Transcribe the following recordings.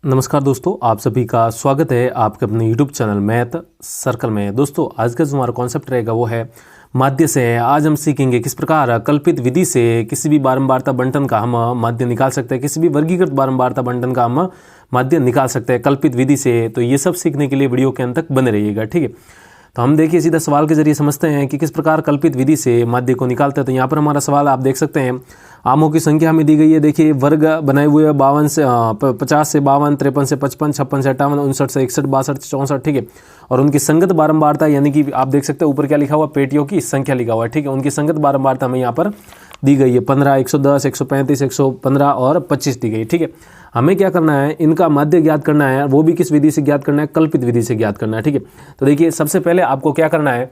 नमस्कार दोस्तों, आप सभी का स्वागत है आपके अपने YouTube चैनल मैथ सर्कल में। दोस्तों आज का जो हमारा कॉन्सेप्ट रहेगा वो है माध्य से। आज हम सीखेंगे किस प्रकार कल्पित विधि से किसी भी बारंबारता बंटन का हम माध्य निकाल सकते हैं, किसी भी वर्गीकृत बारंबारता बंटन का हम माध्य निकाल सकते हैं कल्पित विधि से। तो ये सब सीखने के लिए वीडियो के अंत तक बने रहिएगा, ठीक है। तो हम देखिए सीधा सवाल के जरिए समझते हैं कि किस प्रकार कल्पित विधि से माध्य को निकालते हैं। तो यहाँ पर हमारा सवाल आप देख सकते हैं, आमों की संख्या हमें दी गई है। देखिए वर्ग बनाए हुए 52 से 50 से 52, 53 से 55, 56 से 58, 59 से 61, 62 से 64, ठीक है। और उनकी संगत बारंबारता यानी कि आप देख सकते हैं ऊपर क्या लिखा हुआ, पेटियों की संख्या लिखा हुआ है, ठीक है। उनकी संगत बारंबारता हमें यहाँ पर दी गई है 15, 110, 135, 115 और 25 दी गई, ठीक है। हमें क्या करना है, इनका माध्य ज्ञात करना है, वो भी किस विधि से ज्ञात करना है, कल्पित विधि से ज्ञात करना है, ठीक है। तो देखिए सबसे पहले आपको क्या करना है,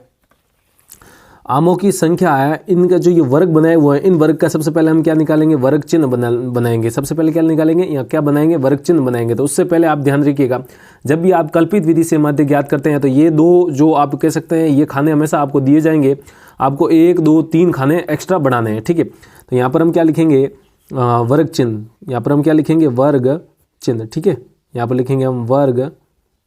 आमों की संख्या है, इनका जो ये वर्ग बनाए हुए हैं, इन वर्ग का सबसे पहले हम क्या निकालेंगे, वर्ग चिन्ह बनाएंगे। सबसे पहले क्या निकालेंगे, या क्या बनाएंगे, वर्ग चिन्ह बनाएंगे। तो उससे पहले आप ध्यान रखिएगा, जब भी आप कल्पित विधि से माध्य ज्ञात करते हैं तो ये दो जो आप कह सकते हैं ये खाने हमेशा आपको दिए जाएंगे, आपको 1, 2, 3 खाने एक्स्ट्रा बढ़ाने हैं, ठीक है। तो यहाँ पर हम क्या लिखेंगे, वर्ग चिन्ह। यहाँ पर हम क्या लिखेंगे, वर्ग चिन्ह, ठीक है। यहाँ पर लिखेंगे हम वर्ग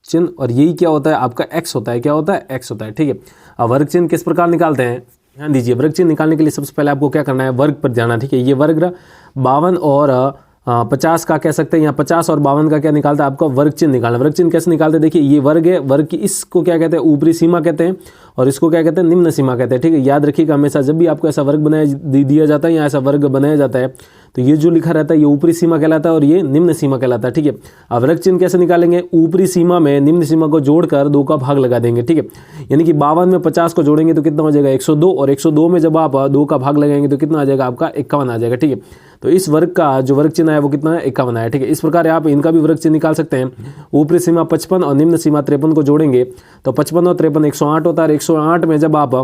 चिन्ह, और यही क्या होता है, आपका x होता है, क्या होता है, x होता है, ठीक है। अब वर्ग चिन्ह किस प्रकार निकालते हैं, ध्यान दीजिए। वर्ग चिन्ह निकालने के लिए सबसे पहले आपको क्या करना है, वर्ग पर जाना, ठीक है। ये वर्ग 52 और 50 का कह सकते हैं, यहाँ 50 और 52 का क्या निकालता है, आपका वर्ग चिन्ह निकालना। वर्ग चिन्ह कैसे निकालते हैं, देखिए ये वर्ग है, वर्ग की इसको क्या कहते हैं, ऊपरी सीमा कहते हैं, और इसको क्या कहते हैं, निम्न सीमा कहते हैं, ठीक है। याद रखिएगा हमेशा जब भी आपको ऐसा वर्ग बनाया दिया जाता है या ऐसा वर्ग बनाया जाता है तो ये जो लिखा रहता है ये ऊपरी सीमा कहलाता है और ये निम्न सीमा कहलाता है, ठीक है। अब वर्ग चिन्ह कैसे निकालेंगे, ऊपरी सीमा में निम्न सीमा को जोड़कर 2 का भाग लगा देंगे, ठीक है। यानी कि 52 में 50 को जोड़ेंगे तो कितना हो जाएगा, 102, और 102 में जब आप 2 का भाग लगाएंगे तो कितना आ जाएगा, आपका 51 आ जाएगा, ठीक है। तो इस वर्ग का जो वर्ग चिन्ह है वो कितना है, 51 है, ठीक है। इस प्रकार आप इनका भी वर्ग चिन्ह निकाल सकते हैं। ऊपरी सीमा 55 और निम्न सीमा 53 को जोड़ेंगे तो 55 और 53 108 होता है। 108 में जब आप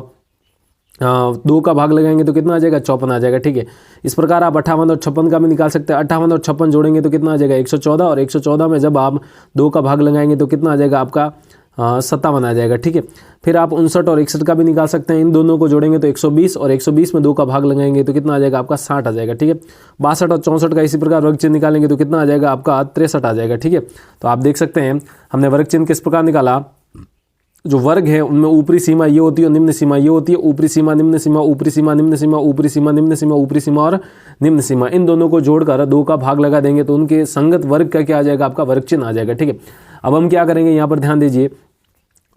2 का भाग लगाएंगे तो कितना आ जाएगा, 54 आ जाएगा, ठीक है। इस प्रकार आप 58 और 56 का भी निकाल सकते हैं। 58 और 56 जोड़ेंगे तो कितना आ जाएगा, 114, और 114 में जब आप 2 का भाग लगाएंगे तो कितना आ जाएगा, आपका 57 आ जाएगा, ठीक है। फिर आप 59 और 61 का भी निकाल सकते हैं। इन दोनों को जोड़ेंगे तो 120, और 120 में 2 का भाग लगाएंगे तो कितना आ जाएगा, आपका 60 आ जाएगा, ठीक है। 62 और 64 का इसी प्रकार वर्ग चिन्ह निकालेंगे तो कितना आ जाएगा, आपका 63 आ जाएगा, ठीक है। तो आप देख सकते हैं हमने वर्ग चिन्ह किस प्रकार निकाला, जो वर्ग है उनमें ऊपरी सीमा ये होती है और निम्न सीमा ये होती है। ऊपरी सीमा निम्न सीमा, ऊपरी सीमा निम्न सीमा, ऊपरी सीमा निम्न सीमा, ऊपरी सीमा और निम्न सीमा, इन दोनों को जोड़कर 2 का भाग लगा देंगे तो उनके संगत वर्ग का क्या आ जाएगा, आपका वर्ग चिन्ह आ जाएगा, ठीक है। अब हम क्या करेंगे, यहाँ पर ध्यान दीजिए,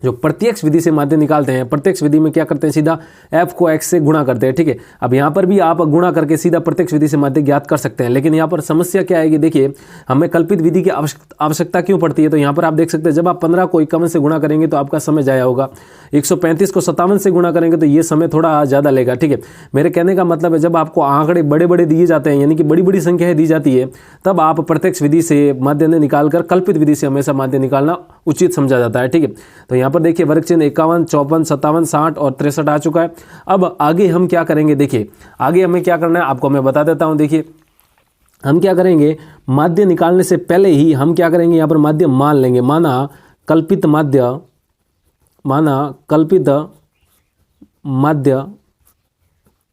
जो प्रत्यक्ष विधि से माध्य निकालते हैं, प्रत्यक्ष विधि में क्या करते हैं, सीधा f को x से गुणा करते हैं, ठीक है। अब यहाँ पर भी आप गुणा करके सीधा प्रत्यक्ष विधि से माध्य ज्ञात कर सकते हैं, लेकिन यहाँ पर समस्या क्या आएगी, देखिए हमें कल्पित विधि की आवश्यकता क्यों पड़ती है। तो यहाँ पर आप देख सकते हैं जब आप 15 को 51 से गुणा करेंगे तो आपका समय जाया होगा, 135 को 57 से गुणा करेंगे तो ये समय थोड़ा ज़्यादा लेगा, ठीक है। मेरे कहने का मतलब है जब आपको आंकड़े बड़े बड़े दिए जाते हैं, यानी कि बड़ी बड़ी संख्याएं दी जाती है, तब आप प्रत्यक्ष विधि से माध्य निकालकर कल्पित विधि से हमेशा माध्य निकालना उचित समझा जाता है, ठीक है। तो यहाँ पर देखिए वर्ग चिन्ह 51, 54, 57, 60 और 63 आ चुका है। अब आगे हम क्या करेंगे, देखिए आगे हमें क्या करना है आपको मैं बता देता हूं। देखिए हम क्या करेंगे, माध्य निकालने से पहले ही हम क्या करेंगे, यहाँ पर माध्य मान लेंगे, माना कल्पित माध्य,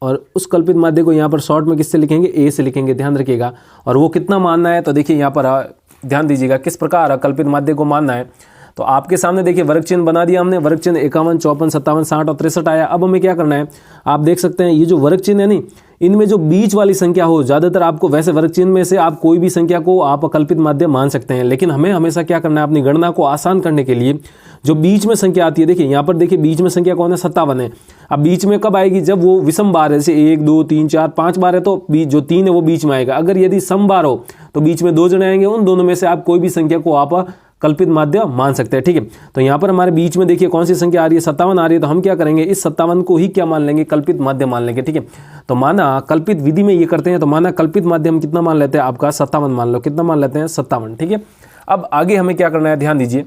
और उस कल्पित माध्य को यहाँ पर शॉर्ट में किससे लिखेंगे, ए से लिखेंगे, ध्यान रखिएगा। और वो कितना मानना है, तो देखिए यहाँ पर ध्यान दीजिएगा किस प्रकार कल्पित माध्य को मानना है। तो आपके सामने देखिए वर्ग चिन्ह बना दिया हमने, वर्ग चिन्ह 51, 54, 57, 60 और 63 आया। अब हमें क्या करना है, आप देख सकते हैं ये जो वर्ग चिन्ह है नहीं, इनमें जो बीच वाली संख्या हो, ज्यादातर आपको वैसे वर्ग चिन्ह में से आप कोई भी संख्या को आप कल्पित माध्य मान सकते हैं, लेकिन हमें हमेशा क्या करना है, अपनी गणना को आसान करने के लिए जो बीच में संख्या आती है, देखिए यहाँ पर देखिए बीच में संख्या कौन है, 57 है। अब बीच में कब आएगी, जब वो विषम बार है, जैसे 1, 2, 3, 4, 5 बार है तो जो 3 है वो बीच में आएगा। अगर यदि सम बार हो तो बीच में 2 जने आएंगे, उन दोनों में से आप कोई भी संख्या को आप कल्पित माध्य मान सकते हैं, ठीक है। तो यहाँ पर हमारे बीच में देखिए कौन सी संख्या आ रही है, 57 आ रही है। तो हम क्या करेंगे, इस 57 को ही क्या मान लेंगे, कल्पित माध्य मान लेंगे, ठीक है। तो माना कल्पित विधि में ये करते हैं, तो माना कल्पित माध्य हम कितना मान लेते हैं, आपका 57 मान लो, कितना मान लेते हैं, 57, ठीक है। अब आगे हमें क्या करना है, ध्यान दीजिए,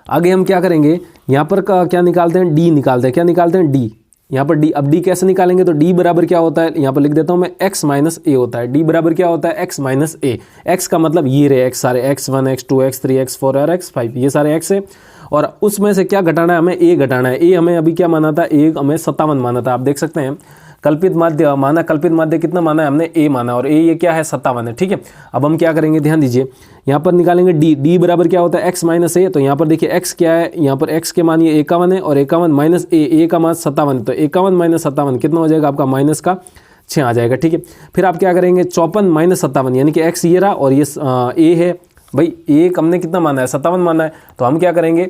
आगे हम क्या करेंगे, यहाँ पर क्या निकालते हैं, डी निकालते हैं, क्या निकालते हैं, डी। यहाँ पर डी, अब डी कैसे निकालेंगे, तो डी बराबर क्या होता है, यहाँ पर लिख देता हूं मैं, x माइनस ए होता है। डी बराबर क्या होता है, x माइनस ए। x का मतलब ये रहे x सारे, x1, x2, x3, x4 और x5, ये सारे x है, और उसमें से क्या घटाना है, हमें a घटाना है। a हमें अभी क्या माना था, a हमें 57 माना था। आप देख सकते हैं कल्पित माध्य माना, कल्पित माध्य कितना माना है हमने, a माना, और a ये क्या है 57 है, ठीक है। अब हम क्या करेंगे, ध्यान दीजिए, यहाँ पर निकालेंगे डी बराबर क्या होता है x माइनस ए। तो यहाँ पर देखिए x क्या है, यहाँ पर x के मान ये 51 है और 51 माइनस ए का मान 57। तो 51 माइनस 57 कितना हो जाएगा आपका माइनस का 6 आ जाएगा, ठीक है। फिर आप क्या करेंगे 54 माइनस 57 यानी कि x ये रहा और ये a है। भाई a हमने कितना माना है 57 माना है, तो हम क्या करेंगे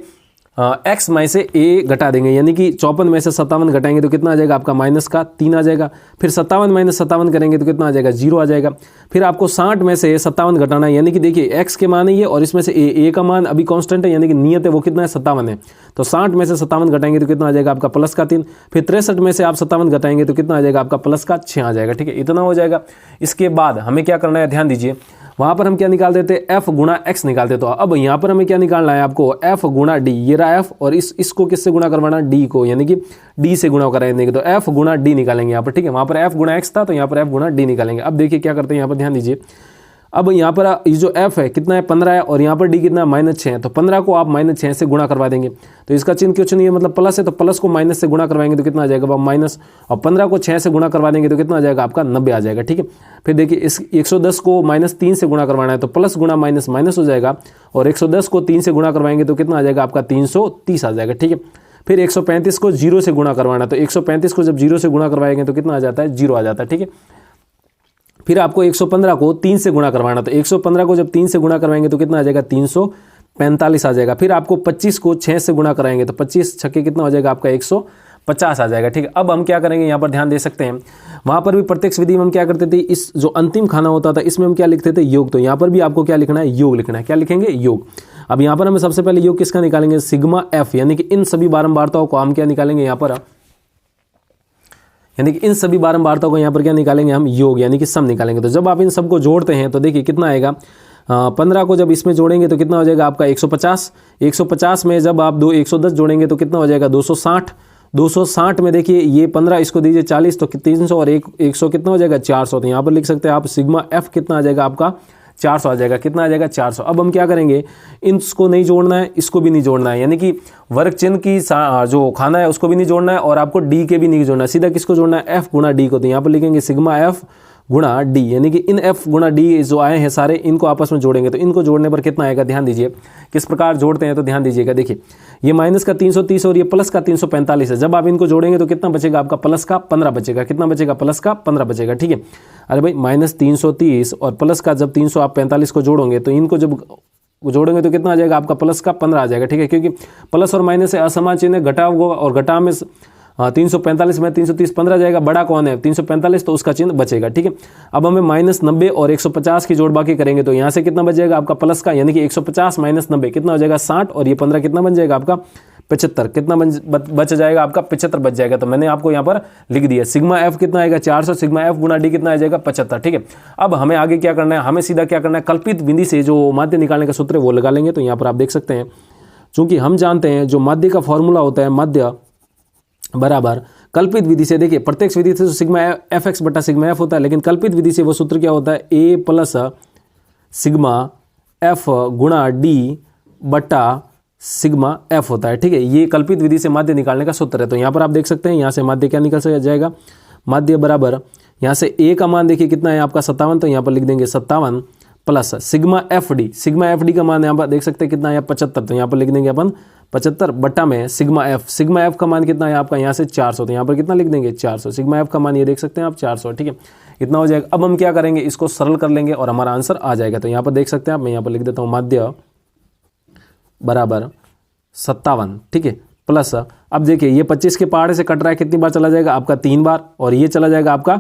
x में से a घटा देंगे, यानी कि 54 में से 57 घटाएंगे तो कितना आ जाएगा आपका माइनस का 3 आ जाएगा। फिर 57 माइनस 57 करेंगे तो कितना आ जाएगा 0 आ जाएगा। फिर आपको 60 में से 57 घटाना है, यानी कि देखिए x के मान है ये और इसमें से a का मान अभी कांस्टेंट है यानी कि नियत है वो कितना है 57 है। तो 60 में से 57 घटाएंगे तो कितना आ जाएगा आपका प्लस का 3। फिर 63 में से आप 57 घटाएंगे तो कितना आ जाएगा आपका प्लस का 6 आ जाएगा, ठीक है। इतना हो जाएगा। इसके बाद हमें क्या करना है, ध्यान दीजिए, वहां पर हम क्या निकाल देते हैं f गुणा x निकालते। तो अब यहाँ पर हमें क्या निकालना है आपको f गुणा d, ये रहा f और इसको किससे गुणा करवाना d को, यानी कि d से गुणा कराएंगे तो f गुणा d निकालेंगे यहाँ पर, ठीक है। वहां पर f गुणा x था तो यहाँ पर f गुणा d निकालेंगे। अब देखिए क्या करते हैं, यहाँ पर ध्यान दीजिए। अब यहाँ पर ये जो f है कितना है 15 है और यहाँ पर d कितना -6 है। तो 15 को आप -6 से गुणा करवा देंगे तो इसका चिन्ह कुछ नहीं है, मतलब प्लस है, तो प्लस को माइनस से गुणा करवाएंगे तो कितना आ जाएगा माइनस, और 15 को 6 से गुणा करवा देंगे तो कितना आ जाएगा आपका 90 आ जाएगा, ठीक है। फिर देखिए इस 110 को -3 से गुणा करवाना है तो प्लस गुणा माइनस माइनस हो जाएगा और 110 को 3 से गुणा करवाएंगे तो कितना आ जाएगा आपका 330 आ जाएगा, ठीक है। फिर 135 को 0 से गुणा करवाना, तो 135 को जब 0 से गुणा करवाएंगे तो कितना आ जाता है 0 आ जाता है, ठीक है। फिर आपको 115 को 3 से गुणा करवाना, तो 115 को जब 3 से गुणा करवाएंगे तो कितना आ जाएगा 345 आ जाएगा। फिर आपको 25 को 6 से गुणा कराएंगे तो 25 छक्के कितना हो जाएगा आपका 150 आ जाएगा, ठीक है। अब हम क्या करेंगे, यहाँ पर ध्यान दे सकते हैं, वहाँ पर भी प्रत्यक्ष विधि में हम क्या करते थे, इस जो अंतिम खाना होता था इसमें हम क्या लिखते थे योग। तो यहाँ पर भी आपको क्या लिखना है, योग लिखना है। क्या लिखेंगे, योग। अब यहाँ पर हमें सबसे पहले योग किसका निकालेंगे, सिग्मा एफ, यानी कि इन सभी बारंबारताओं को हम क्या निकालेंगे यहाँ पर, यानी कि इन सभी बारंबारताओं को यहाँ पर क्या निकालेंगे हम, योग, यानी कि सम निकालेंगे। तो जब आप इन सबको जोड़ते हैं तो देखिए कितना आएगा, 15 को जब इसमें जोड़ेंगे तो कितना हो जाएगा आपका 150, 150 में जब आप 110 जोड़ेंगे तो कितना हो जाएगा 260, 260 में देखिए ये 15 इसको दीजिए 40 तो 300 और 100 कितना हो जाएगा 400। तो यहाँ पर लिख सकते हैं आप सिग्मा एफ कितना आ जाएगा आपका 400 आ जाएगा। कितना आ जाएगा 400। अब हम क्या करेंगे, इसको नहीं जोड़ना है, इसको भी नहीं जोड़ना है, यानी कि वर्ग चिन्ह की जो खाना है उसको भी नहीं जोड़ना है और आपको डी के भी नहीं जोड़ना है, सीधा किसको जोड़ना है, एफ गुणा डी को। तो यहाँ पर लिखेंगे सिग्मा एफ गुणा डी, यानी कि इन एफ गुणा डी जो आए हैं सारे इनको आपस में जोड़ेंगे। तो इनको जोड़ने पर कितना आएगा, ध्यान दीजिए किस प्रकार जोड़ते हैं, तो ध्यान दीजिएगा। देखिए ये माइनस का 330 और ये प्लस का 345 है, जब आप इनको जोड़ेंगे तो कितना बचेगा आपका प्लस का 15 बचेगा। कितना बचेगा, प्लस का 15 बचेगा, ठीक है। अरे भाई -330 और प्लस का जब 345 को जोड़ोगे तो इनको जब जोड़ेंगे तो कितना आ जाएगा आपका प्लस का 15 आ जाएगा, ठीक है। क्योंकि प्लस और माइनस से असमान चिन्ह घटा होगा और घटा में 345 में 330 15 जाएगा, बड़ा कौन है 345, तो उसका चिन्ह बचेगा, ठीक है। अब हमें -90 और 150 की जोड़ बाकी करेंगे तो यहाँ से कितना बच जाएगा आपका प्लस का, यानी कि 150 - 90 कितना हो जाएगा 60 और ये 15 कितना बन जाएगा आपका 75। कितना बच जाएगा आपका 75 बच जाएगा। तो मैंने आपको यहाँ पर लिख दिया सिग्मा एफ कितना आएगा 400, सिग्मा एफ गुणा डी कितना आ जाएगा 75, ठीक है। अब हमें आगे क्या करना है, हमें सीधा क्या करना है, कल्पित विधि से जो माध्य निकालने का सूत्र है वो लगा लेंगे। तो यहाँ पर आप देख सकते हैं, चूंकि हम जानते हैं जो माध्य का फॉर्मूला होता है माध्य बराबर कल्पित विधि से, देखिए प्रत्यक्ष विधि से तो सिग्मा एफ एक्स बटा सिग्मा एफ होता है, लेकिन कल्पित विधि से वो सूत्र क्या होता है, ए प्लस सिग्मा एफ गुणा डी बटा सिग्मा एफ होता है, ठीक है। ये कल्पित विधि से माध्य निकालने का सूत्र है। तो यहाँ पर आप देख सकते हैं यहाँ से माध्य क्या निकल जाएगा, माध्य बराबर यहाँ से ए का मान देखिए कितना है आपका 57, तो यहाँ पर लिख देंगे 57 प्लस सिग्मा एफ डी का मान यहाँ पर देख सकते हैं कितना है 75, तो यहाँ पर लिख देंगे अपन 75 बटा में सिग्मा एफ का मान कितना है आपका यहाँ से 400, तो यहाँ पर कितना लिख देंगे 400। सिग्मा एफ का मान ये देख सकते हैं आप 400, ठीक है। इतना हो जाएगा। अब हम क्या करेंगे, इसको सरल कर लेंगे और हमारा आंसर आ जाएगा। तो यहाँ पर देख सकते हैं आप, मैं यहाँ पर लिख देता हूँ माध्य बराबर 57, ठीक है, प्लस अब देखिए ये 25 के पहाड़े से कट रहा है, कितनी बार चला जाएगा आपका 3 बार, और ये चला जाएगा आपका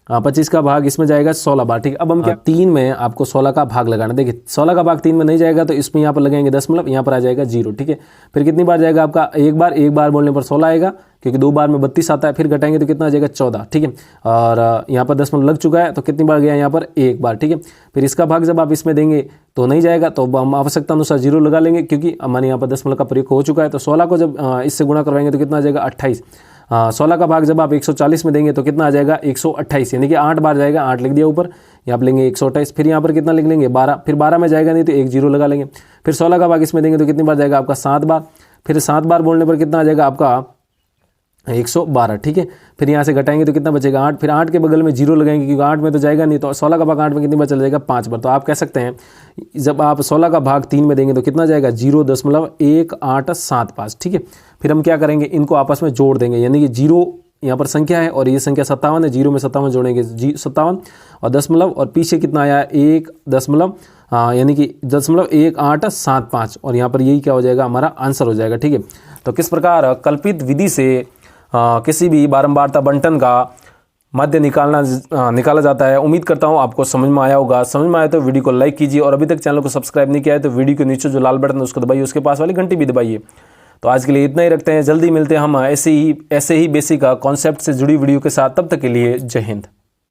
25 का भाग इसमें जाएगा 16 बार, ठीक है। अब हम क्या 3 में आपको 16 का भाग लगाना, देखिए 16 का भाग 3 में नहीं जाएगा तो इसमें यहाँ पर लगाएंगे 10, मतलब यहाँ पर आ जाएगा 0, ठीक है। फिर कितनी बार जाएगा आपका एक बार बोलने पर 16 आएगा, क्योंकि 2 बार में 32 आता है, फिर घटाएंगे तो कितना आ जाएगा 14, ठीक है। और यहाँ पर 10 लग चुका है तो कितनी बार गया यहाँ पर एक बार, ठीक है। फिर इसका भाग जब आप इसमें देंगे तो नहीं जाएगा, तो हम आवश्यकता अनुसार 0 लगा लेंगे, क्योंकि हमारे यहाँ पर 10 का प्रयोग हो चुका है। तो 16 को जब इससे गुणा करवाएंगे तो कितना आ जाएगा 28। 16 का भाग जब आप 140 में देंगे तो कितना आ जाएगा 128, यानी कि 8 बार जाएगा, 8 लिख दिया ऊपर, यहाँ पर लेंगे 128। फिर यहाँ पर कितना लिख लेंगे 12, फिर 12 में जाएगा नहीं तो 1 0 लगा लेंगे। फिर 16 का भाग इसमें देंगे तो कितनी बार जाएगा आपका 7 बार, फिर 7 बार बोलने पर कितना आ जाएगा आपका 112, ठीक है। फिर यहाँ से घटाएंगे तो कितना बचेगा 8, फिर 8 के बगल में 0 लगाएंगे क्योंकि 8 में तो जाएगा नहीं, तो 16 का भाग 8 में कितनी बार चला जाएगा 5 बार। तो आप कह सकते हैं जब आप 16 का भाग 3 में देंगे तो कितना जाएगा 0.1875, ठीक है। फिर हम क्या करेंगे, इनको आपस में जोड़ देंगे, यानी कि 0 यहाँ पर संख्या है और ये संख्या 57 है, 0 में 57 जोड़ेंगे 57 और दशमलव, और पीछे कितना आया 1 दशमलव, यानी कि 0.1875, और यहाँ पर यही क्या हो जाएगा हमारा आंसर हो जाएगा, ठीक है। तो किस प्रकार कल्पित विधि से किसी भी बारंबारता बंटन का माध्य निकाला जाता है। उम्मीद करता हूँ आपको समझ में आया होगा। समझ में आया तो वीडियो को लाइक कीजिए, और अभी तक चैनल को सब्सक्राइब नहीं किया है तो वीडियो के नीचे जो लाल बटन है उसको दबाइए, उसके पास वाली घंटी भी दबाइए। तो आज के लिए इतना ही रखते हैं, जल्दी मिलते हैं हम ऐसे ही बेसिक कॉन्सेप्ट से जुड़ी वीडियो के साथ। तब तक के लिए जय हिंद।